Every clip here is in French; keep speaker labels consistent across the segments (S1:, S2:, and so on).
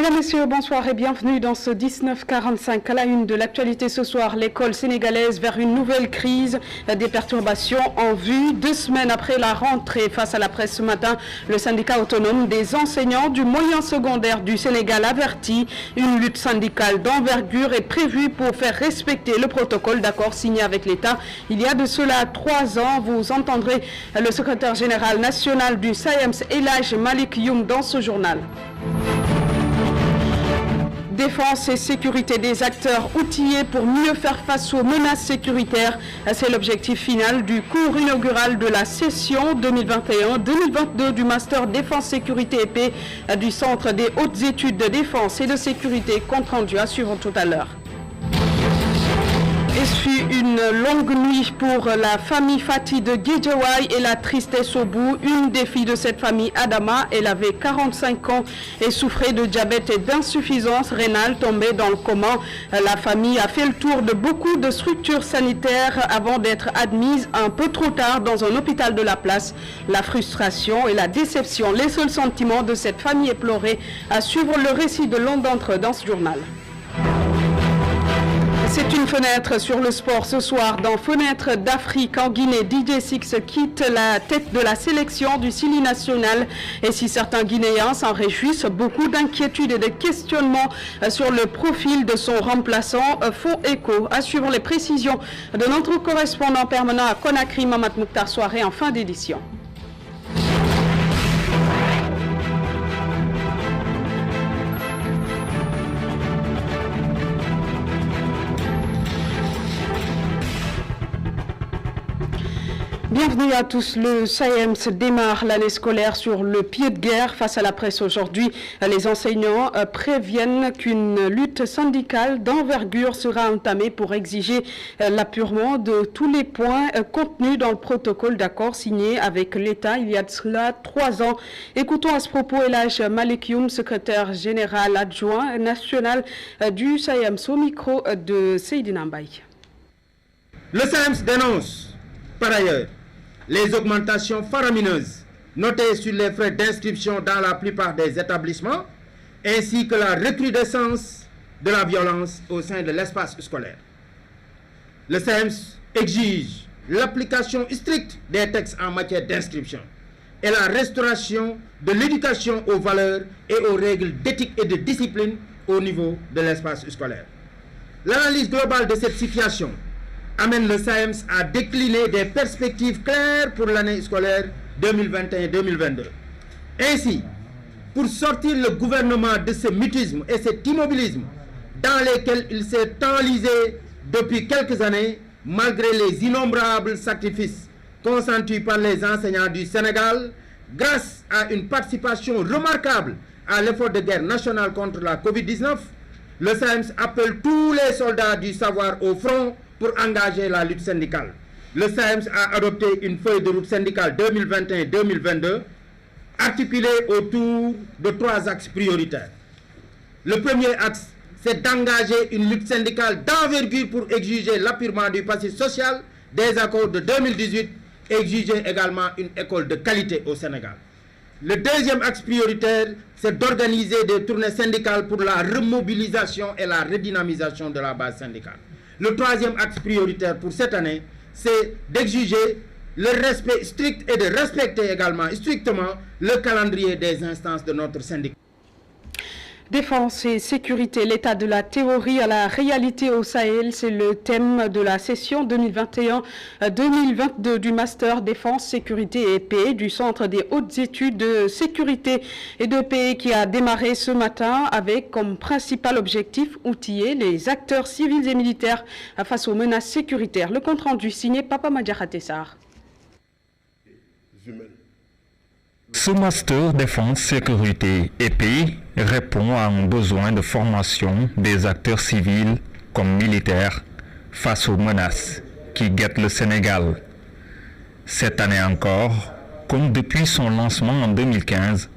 S1: Mesdames, Messieurs, bonsoir et bienvenue dans ce 1945. À la une de l'actualité ce soir, l'école sénégalaise vers une nouvelle crise, des perturbations en vue. 2 semaines après la rentrée, face à la presse ce matin, le syndicat autonome des enseignants du moyen secondaire du Sénégal avertit. Une lutte syndicale d'envergure est prévue pour faire respecter le protocole d'accord signé avec l'État. Il y a de cela 3 ans, vous entendrez le secrétaire général national du SAEMS, El Hadji Malick Youm, dans ce journal. Défense et sécurité des acteurs outillés pour mieux faire face aux menaces sécuritaires. C'est l'objectif final du cours inaugural de la session 2021-2022 du Master Défense, Sécurité et Paix du Centre des Hautes Études de Défense et de Sécurité, compte rendu à suivre tout à l'heure. Et ce fut une longue nuit pour la famille Fati de Guédiawaye et la tristesse au bout. Une des filles de cette famille, Adama, elle avait 45 ans et souffrait de diabète et d'insuffisance rénale, tombée dans le coma. La famille a fait le tour de beaucoup de structures sanitaires avant d'être admise un peu trop tard dans un hôpital de la place. La frustration et la déception, les seuls sentiments de cette famille éplorée. À suivre le récit de l'un d'entre eux dans ce journal. C'est une fenêtre sur le sport ce soir. Dans Fenêtre d'Afrique en Guinée, DJ Six quitte la tête de la sélection du Sili national. Et si certains Guinéens s'en réjouissent, beaucoup d'inquiétudes et de questionnements sur le profil de son remplaçant font écho. À suivre les précisions de notre correspondant permanent à Conakry, Mamat Mouktar Soirée, en fin d'édition. Bienvenue à tous. Le SAEMS démarre l'année scolaire sur le pied de guerre face à la presse aujourd'hui. Les enseignants préviennent qu'une lutte syndicale d'envergure sera entamée pour exiger l'appurement de tous les points contenus dans le protocole d'accord signé avec l'État il y a de cela 3 ans. Écoutons à ce propos El Hadji Malick Youm, secrétaire général adjoint national du SAEMS, au micro de Seydina Mbaye.
S2: Le SAEMS dénonce par ailleurs les augmentations faramineuses notées sur les frais d'inscription dans la plupart des établissements, ainsi que la recrudescence de la violence au sein de l'espace scolaire. Le SAEMS exige l'application stricte des textes en matière d'inscription et la restauration de l'éducation aux valeurs et aux règles d'éthique et de discipline au niveau de l'espace scolaire. L'analyse globale de cette situation amène le SAEMS à décliner des perspectives claires pour l'année scolaire 2021-2022. Ainsi, pour sortir le gouvernement de ce mutisme et cet immobilisme dans lesquels il s'est enlisé depuis quelques années, malgré les innombrables sacrifices consentis par les enseignants du Sénégal, grâce à une participation remarquable à l'effort de guerre national contre la Covid-19, le SAEMS appelle tous les soldats du savoir au front pour engager la lutte syndicale. Le SAEMS a adopté une feuille de route syndicale 2021-2022 articulée autour de 3 axes prioritaires. Le premier axe, c'est d'engager une lutte syndicale d'envergure pour exiger l'appurement du passif social des accords de 2018 et exiger également une école de qualité au Sénégal. Le deuxième axe prioritaire, c'est d'organiser des tournées syndicales pour la remobilisation et la redynamisation de la base syndicale. Le troisième axe prioritaire pour cette année, c'est d'exiger le respect strict et de respecter également strictement le calendrier des instances de notre syndicat.
S1: Défense et sécurité, l'état de la théorie à la réalité au Sahel, c'est le thème de la session 2021-2022 du Master Défense, Sécurité et Paix du Centre des Hautes Études de Sécurité et de Paix qui a démarré ce matin avec comme principal objectif outiller les acteurs civils et militaires face aux menaces sécuritaires. Le compte rendu signé Papa Madiakhaté Sarr.
S3: Ce Master Défense, Sécurité et Paix répond à un besoin de formation des acteurs civils comme militaires face aux menaces qui guettent le Sénégal. Cette année encore, comme depuis son lancement en 2015,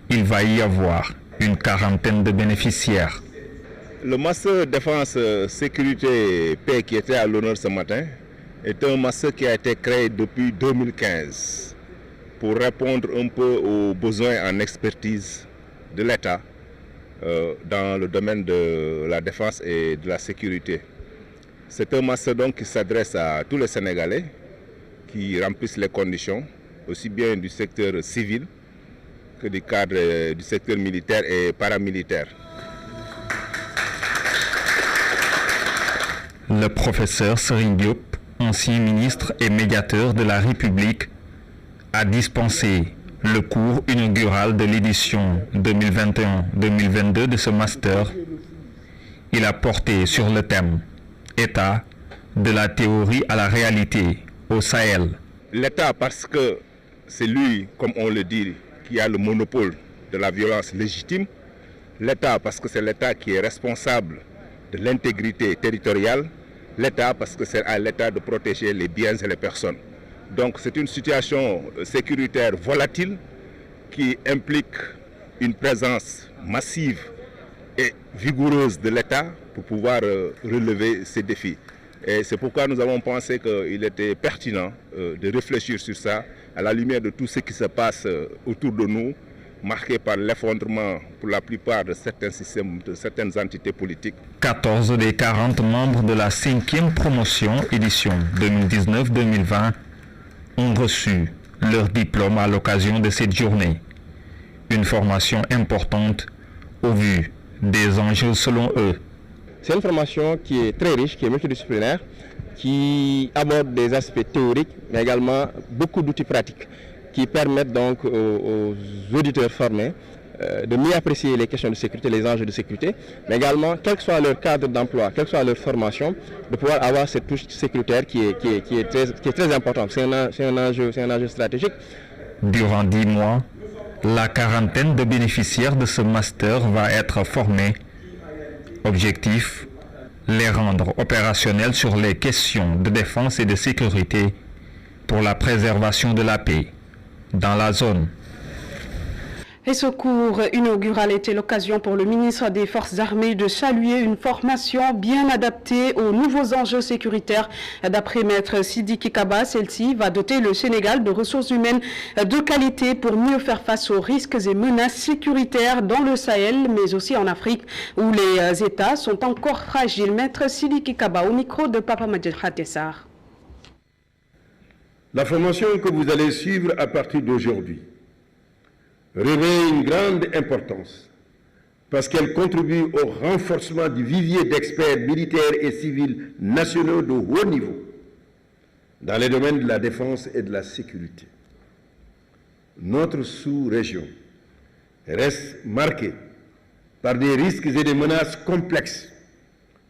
S3: il va y avoir une 40aine de bénéficiaires.
S4: Le Master Défense, Sécurité et Paix qui était à l'honneur ce matin est un master qui a été créé depuis 2015. Pour répondre un peu aux besoins en expertise de l'État dans le domaine de la défense et de la sécurité. C'est un master donc qui s'adresse à tous les Sénégalais qui remplissent les conditions, aussi bien du secteur civil que du cadre du secteur militaire et paramilitaire.
S3: Le professeur Serigne Diop, ancien ministre et médiateur de la République, a dispensé le cours inaugural de l'édition 2021-2022 de ce master. Il a porté sur le thème « État, de la théorie à la réalité au Sahel ».
S4: L'État, parce que c'est lui, comme on le dit, qui a le monopole de la violence légitime. L'État, parce que c'est l'État qui est responsable de l'intégrité territoriale. L'État, parce que c'est à l'État de protéger les biens et les personnes. Donc c'est une situation sécuritaire volatile qui implique une présence massive et vigoureuse de l'État pour pouvoir relever ces défis. Et c'est pourquoi nous avons pensé qu'il était pertinent de réfléchir sur ça à la lumière de tout ce qui se passe autour de nous, marqué par l'effondrement pour la plupart de certains systèmes, de certaines entités politiques.
S3: 14 des 40 membres de la 5e promotion édition 2019-2020 ont reçu leur diplôme à l'occasion de cette journée. Une formation importante au vu des enjeux selon eux.
S5: C'est une formation qui est très riche, qui est multidisciplinaire, qui aborde des aspects théoriques, mais également beaucoup d'outils pratiques qui permettent donc aux auditeurs formés de mieux apprécier les questions de sécurité, les enjeux de sécurité, mais également, quel que soit leur cadre d'emploi, quelle que soit leur formation, de pouvoir avoir cette touche sécuritaire qui est très importante. C'est un enjeu stratégique.
S3: Durant 10 mois, la quarantaine de bénéficiaires de ce master va être formée. Objectif, les rendre opérationnels sur les questions de défense et de sécurité pour la préservation de la paix dans la zone.
S1: Et ce cours inaugural était l'occasion pour le ministre des Forces armées de saluer une formation bien adaptée aux nouveaux enjeux sécuritaires. D'après Maître Sidiki Kaba, celle-ci va doter le Sénégal de ressources humaines de qualité pour mieux faire face aux risques et menaces sécuritaires dans le Sahel, mais aussi en Afrique où les États sont encore fragiles. Maître Sidiki Kaba au micro de Papa Madjid Khatessar.
S6: La formation que vous allez suivre à partir d'aujourd'hui revêt une grande importance parce qu'elle contribue au renforcement du vivier d'experts militaires et civils nationaux de haut niveau dans les domaines de la défense et de la sécurité. Notre sous-région reste marquée par des risques et des menaces complexes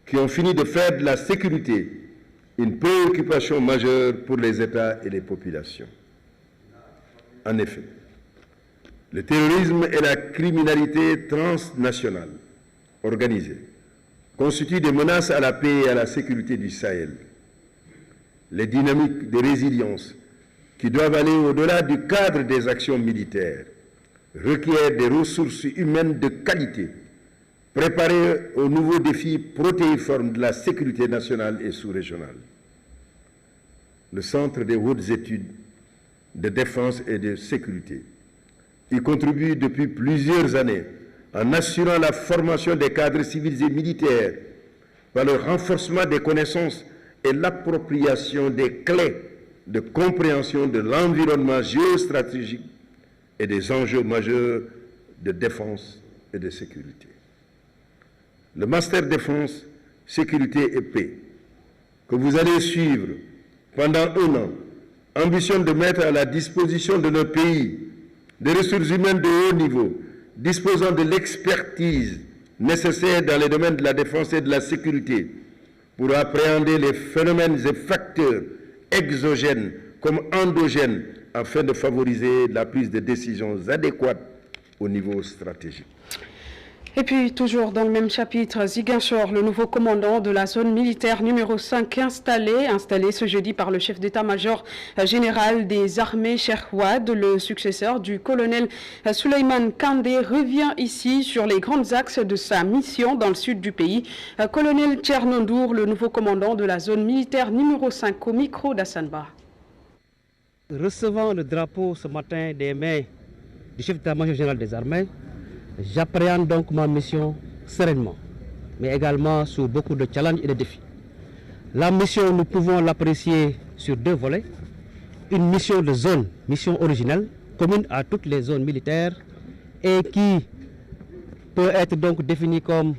S6: qui ont fini de faire de la sécurité une préoccupation majeure pour les États et les populations. En effet, le terrorisme et la criminalité transnationale organisée constituent des menaces à la paix et à la sécurité du Sahel. Les dynamiques de résilience qui doivent aller au-delà du cadre des actions militaires requièrent des ressources humaines de qualité, préparées aux nouveaux défis protéiformes de la sécurité nationale et sous-régionale. Le Centre des hautes études de défense et de sécurité y contribue depuis plusieurs années en assurant la formation des cadres civils et militaires par le renforcement des connaissances et l'appropriation des clés de compréhension de l'environnement géostratégique et des enjeux majeurs de défense et de sécurité. Le Master Défense, Sécurité et Paix, que vous allez suivre pendant 1 an, ambitionne de mettre à la disposition de nos pays des ressources humaines de haut niveau, disposant de l'expertise nécessaire dans les domaines de la défense et de la sécurité pour appréhender les phénomènes et facteurs exogènes comme endogènes afin de favoriser la prise de décisions adéquates au niveau stratégique.
S1: Et puis, toujours dans le même chapitre, Ziguinchor, le nouveau commandant de la zone militaire numéro 5 installé ce jeudi par le chef d'état-major général des armées, Cheikh Ouad, le successeur du colonel Souleymane Kandé, revient ici sur les grands axes de sa mission dans le sud du pays. Colonel Tchernondour, le nouveau commandant de la zone militaire numéro 5, au micro d'Assanba.
S7: Recevant le drapeau ce matin des mains du chef d'état-major général des armées, J'appréhende donc ma mission sereinement, mais également sous beaucoup de challenges et de défis. La mission, nous pouvons l'apprécier sur deux volets. Une mission de zone, mission originelle, commune à toutes les zones militaires et qui peut être donc définie comme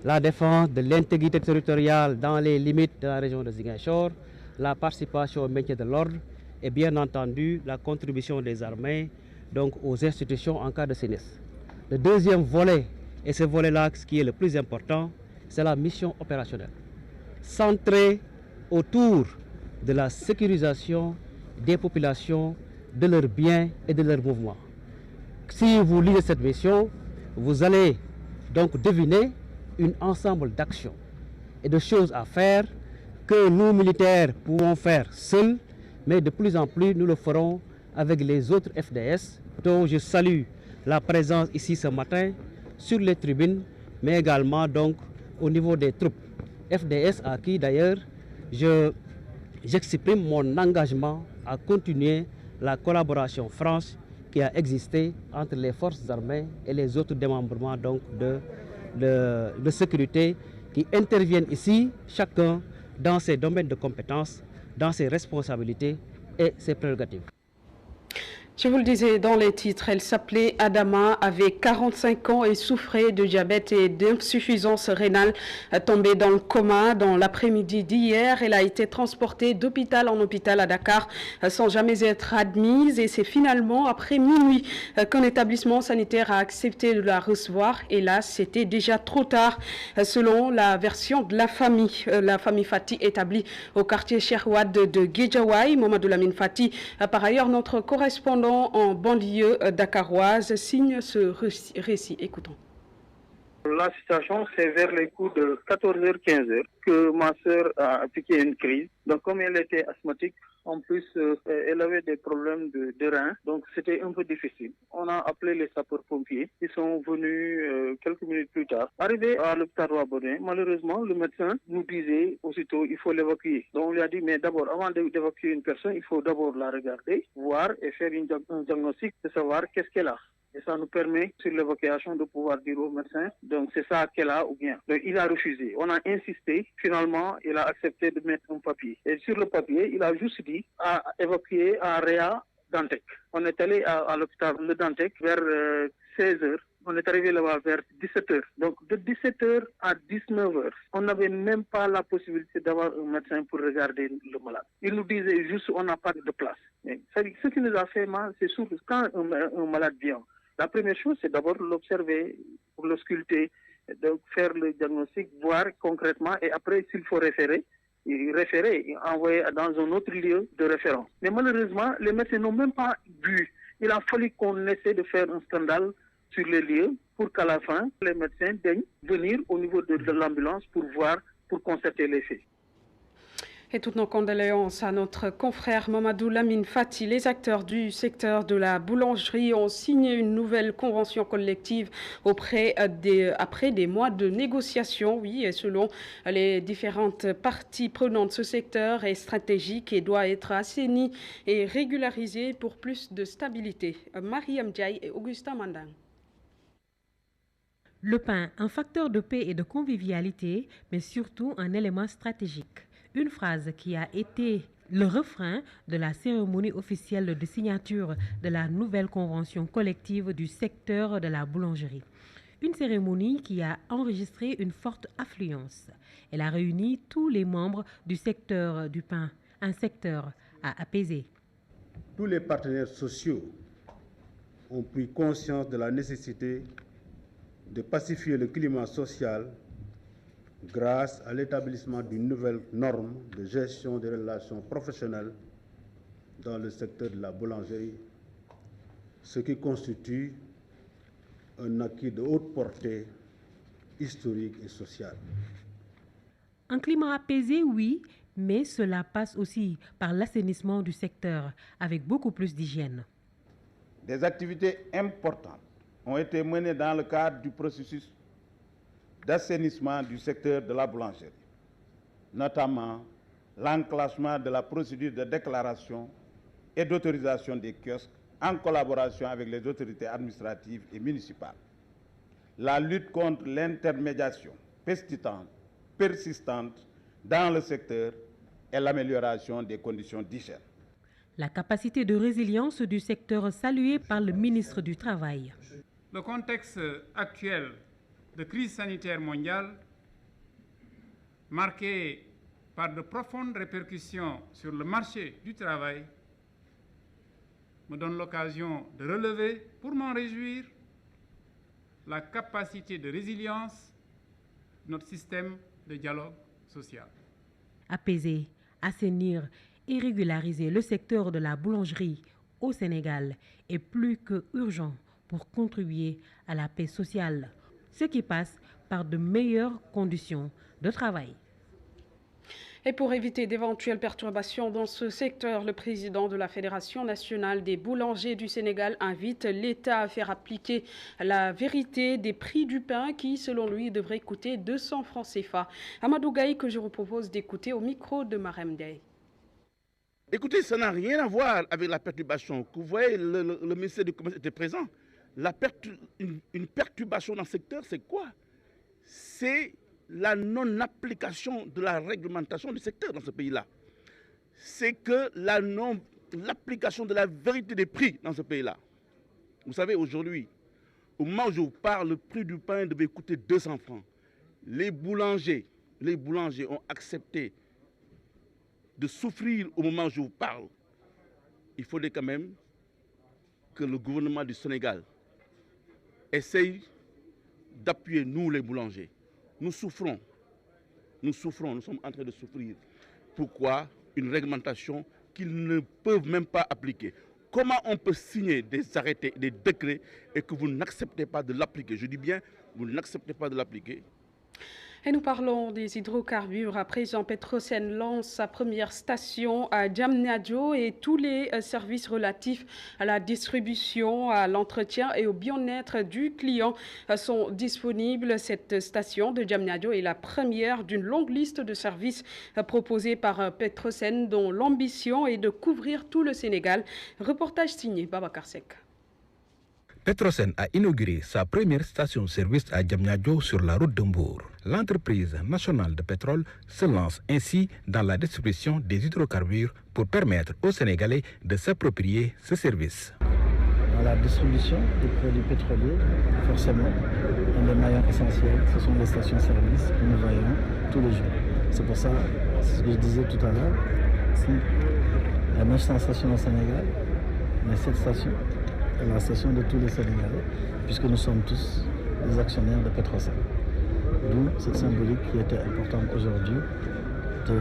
S7: la défense de l'intégrité territoriale dans les limites de la région de Ziguinchor, la participation au maintien de l'ordre et bien entendu la contribution des armées donc aux institutions en cas de sinistre. Le deuxième volet, et ce volet-là ce qui est le plus important, c'est la mission opérationnelle, centrée autour de la sécurisation des populations, de leurs biens et de leurs mouvements. Si vous lisez cette mission, vous allez donc deviner un ensemble d'actions et de choses à faire que nous militaires pouvons faire seuls, mais de plus en plus nous le ferons avec les autres FDS, dont je salue la présence ici ce matin sur les tribunes, mais également donc au niveau des troupes FDS à qui d'ailleurs j'exprime mon engagement à continuer la collaboration franche qui a existé entre les forces armées et les autres démembrements donc de sécurité qui interviennent ici, chacun dans ses domaines de compétences, dans ses responsabilités et ses prérogatives.
S1: Je vous le disais dans les titres, elle s'appelait Adama, avait 45 ans et souffrait de diabète et d'insuffisance rénale. Tombée dans le coma dans l'après-midi d'hier, elle a été transportée d'hôpital en hôpital à Dakar sans jamais être admise. Et c'est finalement après minuit qu'un établissement sanitaire a accepté de la recevoir. Et là, c'était déjà trop tard. Selon la version de la famille Fati établie au quartier Cherwad de Guédiawaye, Mamadou Lamine Fati, par ailleurs notre correspondant en banlieue dakaroise signe ce récit. Écoutons.
S8: La situation, c'est vers les coups de 14h, 15h que ma sœur a piqué une crise. Donc, comme elle était asthmatique, en plus, elle avait des problèmes de reins, donc c'était un peu difficile. On a appelé les sapeurs-pompiers, ils sont venus quelques minutes plus tard. Arrivé à l'hôpital Roi-Baudouin, malheureusement, le médecin nous disait aussitôt il faut l'évacuer. Donc on lui a dit, mais d'abord, avant d'évacuer une personne, il faut d'abord la regarder, voir et faire un diagnostic de savoir qu'est-ce qu'elle a. Et ça nous permet, sur l'évacuation, de pouvoir dire au médecin, donc c'est ça qu'elle a ou bien. Donc il a refusé. On a insisté. Finalement, il a accepté de mettre un papier. Et sur le papier, il a juste dit à évacuer à Réa Dantec. On est allé à l'hôpital Le Dantec vers 16h. On est arrivé là-bas vers 17h. Donc de 17h à 19h, on n'avait même pas la possibilité d'avoir un médecin pour regarder le malade. Il nous disait juste on n'a pas de place. Mais ce qui nous a fait mal, c'est surtout quand un malade vient. La première chose, c'est d'abord l'observer, pour le sculpter, donc faire le diagnostic, voir concrètement, et après, s'il faut référer, envoyer dans un autre lieu de référence. Mais malheureusement, les médecins n'ont même pas vu. Il a fallu qu'on essaie de faire un scandale sur les lieux pour qu'à la fin, les médecins daignent venir au niveau de l'ambulance pour voir, pour constater les faits.
S1: Et toutes nos condoléances à notre confrère Mamadou Lamine Fati. Les acteurs du secteur de la boulangerie ont signé une nouvelle convention collective après des mois de négociations. Oui, et selon les différentes parties prenantes, ce secteur est stratégique et doit être assaini et régularisé pour plus de stabilité. Mariam Diaye et Augustin Mandang.
S9: Le pain, un facteur de paix et de convivialité, mais surtout un élément stratégique. Une phrase qui a été le refrain de la cérémonie officielle de signature de la nouvelle convention collective du secteur de la boulangerie. Une cérémonie qui a enregistré une forte affluence. Elle a réuni tous les membres du secteur du pain, un secteur à apaiser.
S10: Tous les partenaires sociaux ont pris conscience de la nécessité de pacifier le climat social grâce à l'établissement d'une nouvelle norme de gestion des relations professionnelles dans le secteur de la boulangerie, ce qui constitue un acquis de haute portée historique et sociale.
S9: Un climat apaisé, oui, mais cela passe aussi par l'assainissement du secteur avec beaucoup plus d'hygiène.
S11: Des activités importantes ont été menées dans le cadre du processus d'assainissement du secteur de la boulangerie, notamment l'enclenchement de la procédure de déclaration et d'autorisation des kiosques en collaboration avec les autorités administratives et municipales. la lutte contre l'intermédiation persistante dans le secteur et l'amélioration des conditions d'hygiène.
S9: La capacité de résilience du secteur saluée par le ministre du Travail.
S12: Le contexte actuel de crise sanitaire mondiale, marqué par de profondes répercussions sur le marché du travail, me donne l'occasion de relever, pour m'en réjouir, la capacité de résilience de notre système de dialogue social.
S9: Apaiser, assainir et régulariser le secteur de la boulangerie au Sénégal est plus que urgent pour contribuer à la paix sociale, ce qui passe par de meilleures conditions de travail.
S1: Et pour éviter d'éventuelles perturbations dans ce secteur, le président de la Fédération nationale des boulangers du Sénégal invite l'État à faire appliquer la vérité des prix du pain qui, selon lui, devrait coûter 200 francs CFA. Amadou Gaye, que je vous propose d'écouter au micro de Marem Day.
S13: Écoutez, ça n'a rien à voir avec la perturbation. Vous voyez, le ministère du Commerce était présent. Une perturbation dans le secteur, c'est quoi? C'est la non-application de la réglementation du secteur dans ce pays-là. C'est que l'application de la vérité des prix dans ce pays-là. Vous savez, aujourd'hui, au moment où je vous parle, le prix du pain devait coûter 200 francs. Les boulangers ont accepté de souffrir au moment où je vous parle. Il faudrait quand même que le gouvernement du Sénégal essaye d'appuyer nous les boulangers. Nous souffrons, nous sommes en train de souffrir. Pourquoi une réglementation qu'ils ne peuvent même pas appliquer? Comment on peut signer des arrêtés, des décrets et que vous n'acceptez pas de l'appliquer? Je dis bien, vous n'acceptez pas de l'appliquer.
S1: Et nous parlons des hydrocarbures. À présent, Petrosen lance sa première station à Diamniadio et tous les services relatifs à la distribution, à l'entretien et au bien-être du client sont disponibles. Cette station de Diamniadio est la première d'une longue liste de services proposés par Petrosen dont l'ambition est de couvrir tout le Sénégal. Reportage signé Babacar Seck.
S14: Petrosen a inauguré sa première station-service à Diamniadio sur la route de Mbour. L'entreprise nationale de pétrole se lance ainsi dans la distribution des hydrocarbures pour permettre aux Sénégalais de s'approprier ce service.
S15: Dans la distribution des produits pétroliers, forcément, un des maillons essentiels, ce sont les stations-service que nous voyons tous les jours. C'est pour ça, c'est ce que je disais tout à l'heure, il y a 900 stations au Sénégal, mais cette station est la station de tous les Sénégalais, puisque nous sommes tous des actionnaires de Petrosen. D'où cette symbolique qui était importante aujourd'hui de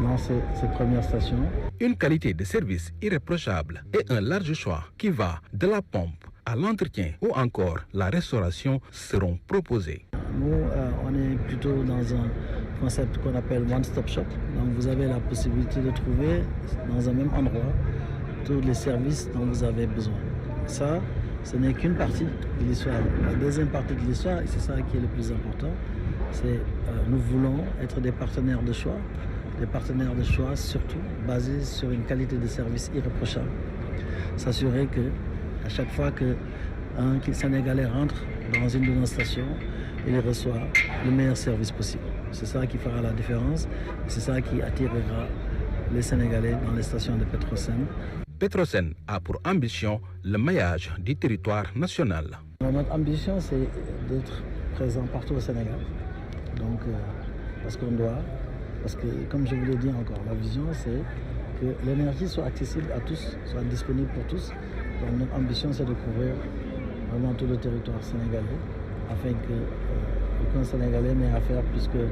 S15: lancer cette première station.
S14: Une qualité de service irréprochable et un large choix qui va de la pompe à l'entretien ou encore la restauration seront proposés.
S15: Nous, on est plutôt dans un concept qu'on appelle one-stop shop. Donc vous avez la possibilité de trouver dans un même endroit tous les services dont vous avez besoin. Ça, ce n'est qu'une partie de l'histoire. La deuxième partie de l'histoire, et c'est ça qui est le plus important, c'est nous voulons être des partenaires de choix surtout basés sur une qualité de service irréprochable. S'assurer qu'à chaque fois qu'un Sénégalais rentre dans une de nos stations, il reçoit le meilleur service possible. C'est ça qui fera la différence, c'est ça qui attirera les Sénégalais dans les stations de Petrosen.
S14: Petrosen a pour ambition le maillage du territoire national.
S15: Notre ambition, c'est d'être présent partout au Sénégal. Donc, parce que comme je vous l'ai dit encore, la vision, c'est que l'énergie soit accessible à tous, soit disponible pour tous. Donc, notre ambition, c'est de couvrir vraiment tout le territoire sénégalais, afin qu'aucun Sénégalais n'ait à faire plus que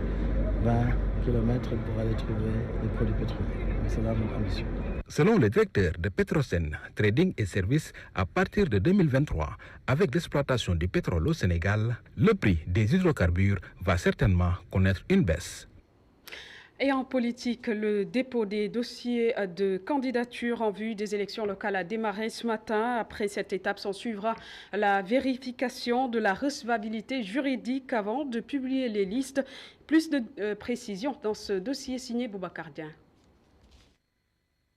S15: 20 km pour aller trouver des produits pétroliers. Donc, c'est là notre ambition.
S14: Selon le directeur de Petrosen Trading et Services, à partir de 2023, avec l'exploitation du pétrole au Sénégal, le prix des hydrocarbures va certainement connaître une baisse.
S1: Et en politique, le dépôt des dossiers de candidature en vue des élections locales a démarré ce matin. Après cette étape, s'en suivra la vérification de la recevabilité juridique avant de publier les listes. Plus de précisions dans ce dossier signé Boubacar Dieng.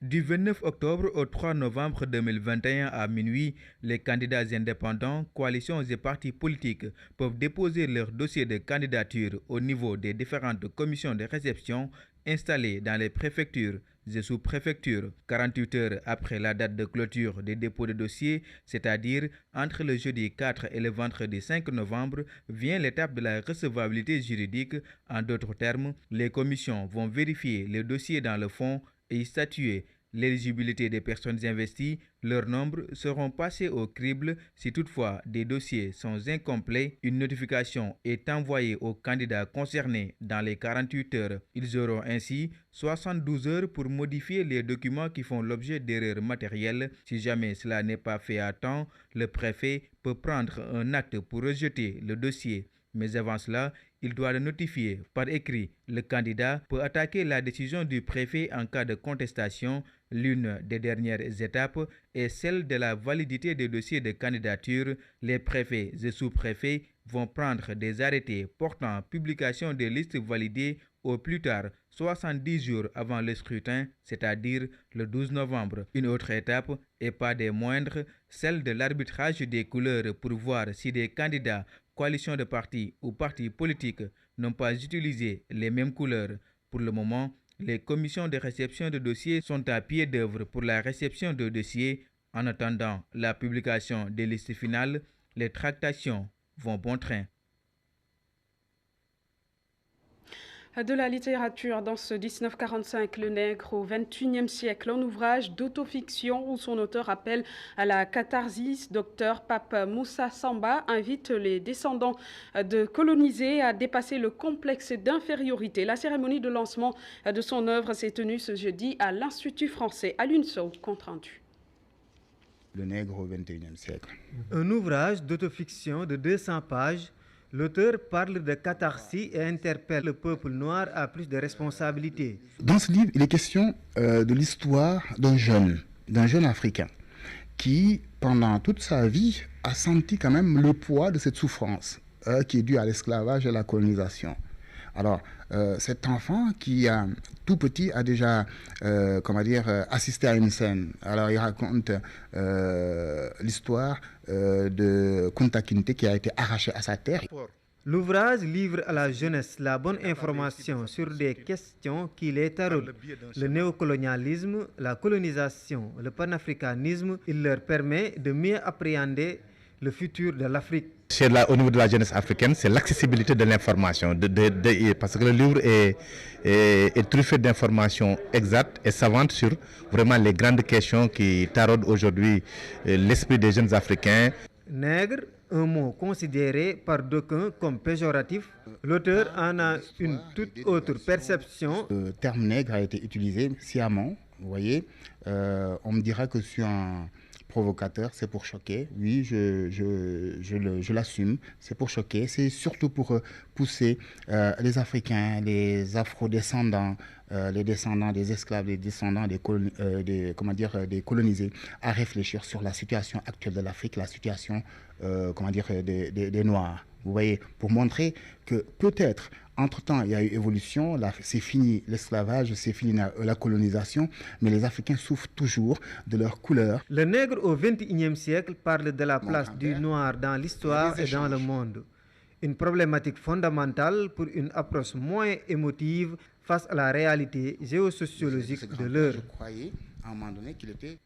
S16: Du 29 octobre au 3 novembre 2021 à minuit, les candidats indépendants, coalitions et partis politiques peuvent déposer leur dossier de candidature au niveau des différentes commissions de réception installées dans les préfectures et sous-préfectures. 48 heures après la date de clôture des dépôts de dossiers, c'est-à-dire entre le jeudi 4 et le vendredi 5 novembre, vient l'étape de la recevabilité juridique. En d'autres termes, les commissions vont vérifier les dossiers dans le fond et statuer l'éligibilité des personnes investies. Leur nombre seront passés au crible. Si toutefois des dossiers sont incomplets, une notification est envoyée aux candidats concernés dans les 48 heures. Ils auront ainsi 72 heures pour modifier les documents qui font l'objet d'erreurs matérielles. Si jamais cela n'est pas fait à temps, le préfet peut prendre un acte pour rejeter le dossier. Mais avant cela, il doit le notifier par écrit. Le candidat peut attaquer la décision du préfet en cas de contestation. L'une des dernières étapes est celle de la validité des dossiers de candidature. Les préfets et sous-préfets vont prendre des arrêtés portant publication des listes validées au plus tard 70 jours avant le scrutin, c'est-à-dire le 12 novembre. Une autre étape, et pas des moindres, celle de l'arbitrage des couleurs pour voir si des candidats, coalitions de partis ou partis politiques n'ont pas utilisé les mêmes couleurs. Pour le moment, les commissions de réception de dossiers sont à pied d'œuvre pour la réception de dossiers. En attendant la publication des listes finales, les tractations vont bon train.
S1: De la littérature dans ce 1945, Le Nègre au XXIe siècle, un ouvrage d'autofiction où son auteur appelle à la catharsis. Dr Pape Moussa Samba invite les descendants de colonisés à dépasser le complexe d'infériorité. La cérémonie de lancement de son œuvre s'est tenue ce jeudi à l'Institut français. À l'UNSO, compte rendu.
S17: Le Nègre au XXIe siècle.
S18: Un ouvrage d'autofiction de 200 pages. L'auteur parle de catharsis et interpelle le peuple noir à plus de responsabilités.
S17: Dans ce livre, il est question de l'histoire d'un jeune africain qui, pendant toute sa vie, a senti quand même le poids de cette souffrance qui est due à l'esclavage et à la colonisation. Alors, cet enfant qui, tout petit, a déjà, assisté à une scène. Alors, il raconte l'histoire de Kunta Kinte qui a été arraché à sa terre.
S18: L'ouvrage livre à la jeunesse la bonne information sur des questions qui les taraudent. Le néocolonialisme, la colonisation, le panafricanisme, il leur permet de mieux appréhender le futur de l'Afrique.
S19: Au niveau de la jeunesse africaine, c'est l'accessibilité de l'information, parce que le livre est truffé d'informations exactes et savantes sur vraiment les grandes questions qui taraudent aujourd'hui l'esprit des jeunes Africains.
S18: Nègre, un mot considéré par d'aucuns comme péjoratif, l'auteur en a une toute autre perception.
S17: Le terme nègre a été utilisé sciemment, vous voyez. On me dira que je suis un provocateur, c'est pour choquer. Oui, je l'assume, c'est pour choquer. C'est surtout pour pousser les Africains, les Afro-descendants, les descendants des esclaves, les descendants des colonisés, à réfléchir sur la situation actuelle de l'Afrique, la situation des Noirs. Vous voyez, pour montrer que peut-être, entre-temps, il y a eu évolution, c'est fini l'esclavage, c'est fini la colonisation, mais les Africains souffrent toujours de leur couleur.
S18: Le Nègre au XXIe siècle parle de la place du noir dans l'histoire et dans le monde. Une problématique fondamentale pour une approche moins émotive face à la réalité géosociologique de l'heure.
S17: Je croyais à un moment donné qu'il était...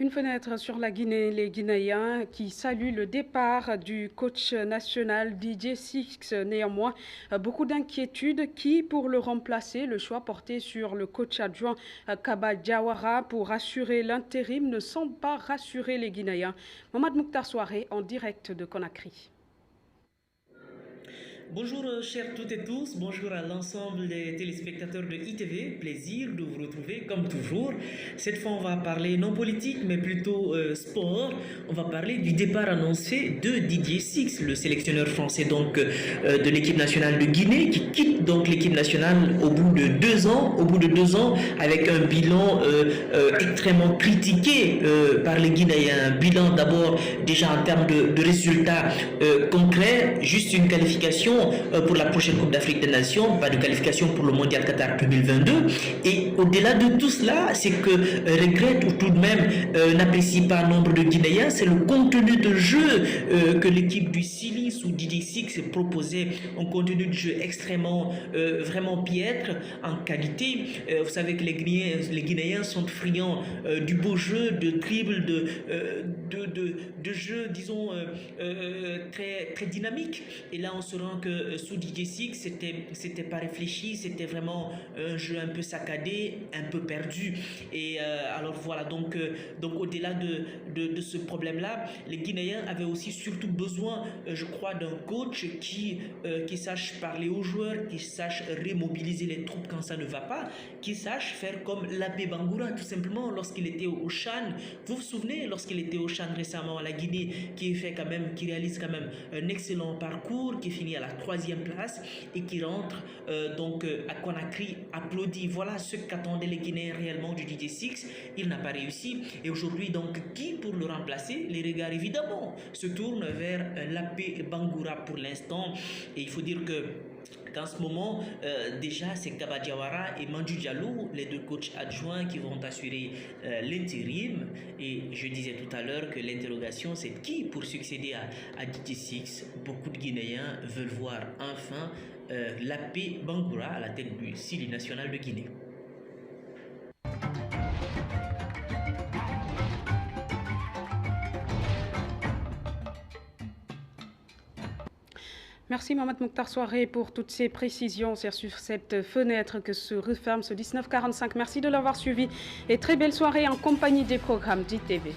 S1: Une fenêtre sur la Guinée, les Guinéens qui saluent le départ du coach national DJ Six. Néanmoins, beaucoup d'inquiétudes qui, pour le remplacer, le choix porté sur le coach adjoint Kaba Diawara pour assurer l'intérim ne semble pas rassurer les Guinéens. Mohamed Mouktar Soare en direct de Conakry.
S20: Bonjour chers toutes et tous, bonjour à l'ensemble des téléspectateurs de ITV, plaisir de vous retrouver comme toujours. Cette fois on va parler non politique mais plutôt sport. On va parler du départ annoncé de Didier Six, le sélectionneur français donc de l'équipe nationale de Guinée, qui quitte donc l'équipe nationale au bout de 2 ans, avec un bilan extrêmement critiqué par les Guinéens. Un bilan d'abord déjà en termes de résultats concrets, juste une qualification pour la prochaine Coupe d'Afrique des Nations, pas de qualification pour le Mondial Qatar 2022. Et au-delà de tout cela, c'est que regrette ou tout de même n'apprécie pas nombre de Guinéens, c'est le contenu de jeu que l'équipe du Sili sous Didier Six proposait, un contenu de jeu extrêmement, vraiment piètre en qualité. Vous savez que les Guinéens sont friands du beau jeu, de dribble, de jeu, disons, très, très dynamique. Et là, on se rend que sous Didier Six, c'était pas réfléchi, c'était vraiment un jeu un peu saccadé, un peu perdu. Et alors voilà, donc au-delà de ce problème-là, les Guinéens avaient aussi surtout besoin, je crois, d'un coach qui sache parler aux joueurs, qui sache remobiliser les troupes quand ça ne va pas, qui sache faire comme Lappé Bangoura, tout simplement, lorsqu'il était au Chan. Vous vous souvenez, lorsqu'il était au Chan récemment à la Guinée, qui réalise quand même un excellent parcours, qui finit à la 3e place et qui rentre donc à Conakry applaudi. Voilà ce qu'attendaient les Guinéens réellement du Didier Six. Il n'a pas réussi. Et aujourd'hui, donc, qui pour le remplacer? Les regards, évidemment, se tournent vers Lappé Bangoura pour l'instant. Et il faut dire qu'en ce moment, déjà, c'est Kaba Diawara et Mandou Diallo, les 2 coachs adjoints qui vont assurer l'intérim. Et je disais tout à l'heure que l'interrogation, c'est qui pour succéder à Didier Six. Beaucoup de Guinéens veulent voir enfin Lappé Bangoura à la tête du Sili national de Guinée.
S1: Merci Mohamed Mokhtar Soiré pour toutes ces précisions sur cette fenêtre que se referme ce 19h45. Merci de l'avoir suivi et très belle soirée en compagnie des programmes d'ITV.